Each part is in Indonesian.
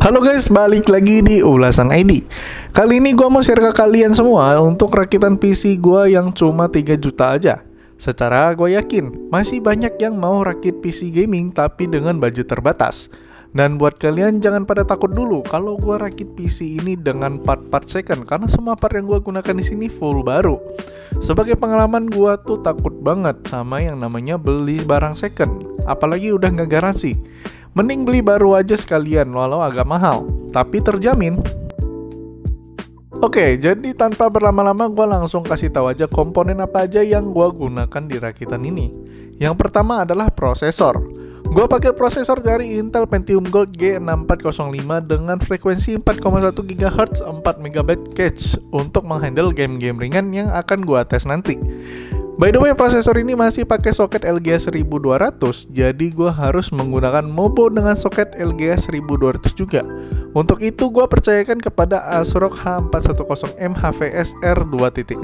Halo guys, balik lagi di Ulasan ID. Kali ini gue mau share ke kalian semua untuk rakitan PC gue yang cuma 3 juta aja. Secara gue yakin, masih banyak yang mau rakit PC gaming tapi dengan budget terbatas. Dan buat kalian jangan pada takut dulu kalau gue rakit PC ini dengan part-part second, karena semua part yang gue gunakan di sini full baru. Sebagai pengalaman, gue tuh takut banget sama yang namanya beli barang second, apalagi udah nggak garansi. Mending beli baru aja sekalian, walau agak mahal, tapi terjamin. Oke, jadi tanpa berlama-lama gue langsung kasih tahu aja komponen apa aja yang gue gunakan di rakitan ini. Yang pertama adalah prosesor. Gue pakai prosesor dari Intel Pentium Gold G6405 dengan frekuensi 4,1 GHz 4 MB cache untuk menghandle game-game ringan yang akan gue tes nanti. By the way, prosesor ini masih pakai soket LGA 1200, jadi gue harus menggunakan MOBO dengan soket LGA 1200 juga. Untuk itu gue percayakan kepada ASRock H410M HVS R2.0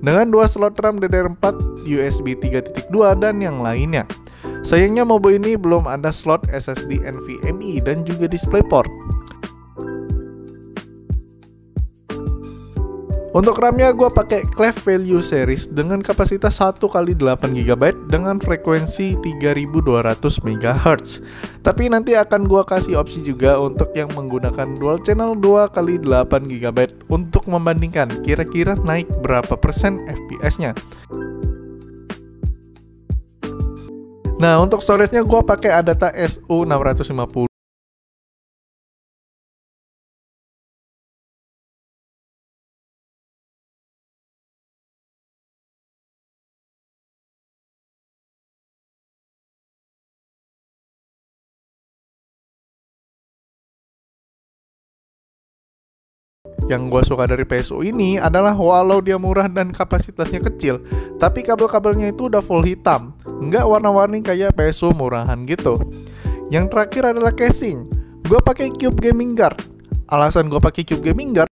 dengan 2 slot RAM DDR4, USB 3.2 dan yang lainnya. Sayangnya MOBO ini belum ada slot SSD NVMe dan juga DisplayPort. Untuk RAM-nya gue pakai Clef Value Series dengan kapasitas 1x8GB dengan frekuensi 3200 MHz. Tapi nanti akan gue kasih opsi juga untuk yang menggunakan dual channel 2x8GB untuk membandingkan kira-kira naik berapa persen FPS-nya. Nah, untuk storage-nya gue pakai Adata SU650. Yang gue suka dari PSU ini adalah walau dia murah dan kapasitasnya kecil, tapi kabel-kabelnya itu udah full hitam, nggak warna-warni kayak PSU murahan gitu. Yang terakhir adalah casing. Gue pakai Cube Gaming Guard. Alasan gue pakai Cube Gaming Guard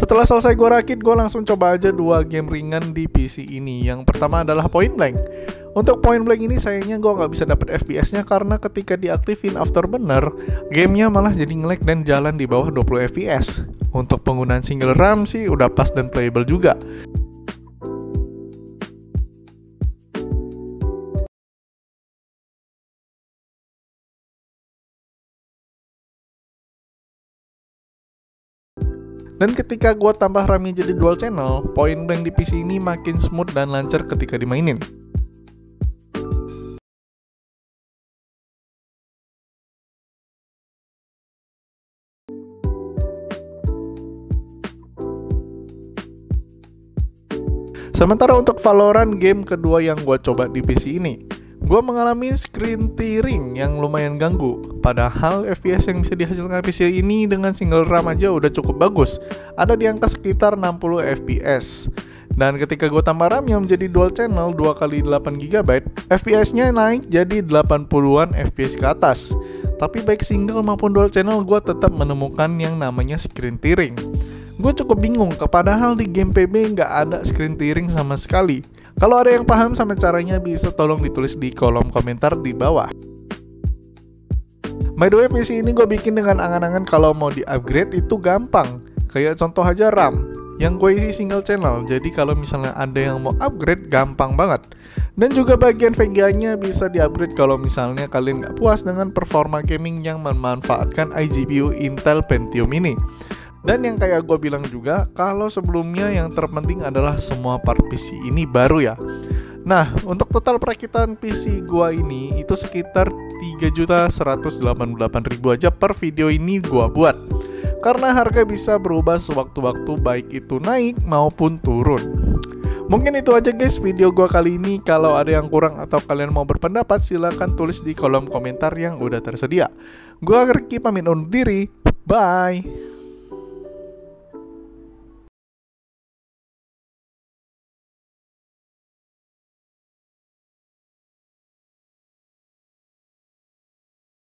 Setelah selesai gue rakit, gue langsung coba aja 2 game ringan di PC ini. Yang pertama adalah Point Blank. Untuk Point Blank ini sayangnya gue nggak bisa dapet FPS-nya karena ketika diaktifin Afterburner, gamenya malah jadi nge-lag dan jalan di bawah 20 FPS. Untuk penggunaan single RAM sih udah pas dan playable juga. Dan ketika gua tambah RAM-nya jadi dual channel, Point Blank di PC ini makin smooth dan lancar ketika dimainin. Sementara untuk Valorant, game kedua yang gua coba di PC ini, gue mengalami screen tearing yang lumayan ganggu. Padahal FPS yang bisa dihasilkan PC ini dengan single RAM aja udah cukup bagus, ada di angka sekitar 60 FPS. Dan ketika gue tambah RAM yang menjadi dual channel 2x8GB, FPS-nya naik jadi 80-an FPS ke atas. Tapi baik single maupun dual channel, gue tetap menemukan yang namanya screen tearing. Gue cukup bingung, padahal di game PB nggak ada screen tearing sama sekali. Kalau ada yang paham sama caranya, bisa tolong ditulis di kolom komentar di bawah. By the way, PC ini gue bikin dengan angan-angan kalau mau di-upgrade itu gampang. Kayak contoh aja RAM, yang gue isi single channel. Jadi kalau misalnya ada yang mau upgrade, gampang banget. Dan juga bagian VGA-nya bisa di-upgrade kalau misalnya kalian nggak puas dengan performa gaming yang memanfaatkan iGPU Intel Pentium ini. Dan yang kayak gue bilang juga, kalau sebelumnya yang terpenting adalah semua part PC ini baru ya. Nah, untuk total perakitan PC gue ini itu sekitar 3.188.000 aja per video ini gue buat. Karena harga bisa berubah sewaktu-waktu, baik itu naik maupun turun. Mungkin itu aja guys video gue kali ini. Kalau ada yang kurang atau kalian mau berpendapat, silahkan tulis di kolom komentar yang udah tersedia. Gue Ricky pamit undur diri, bye.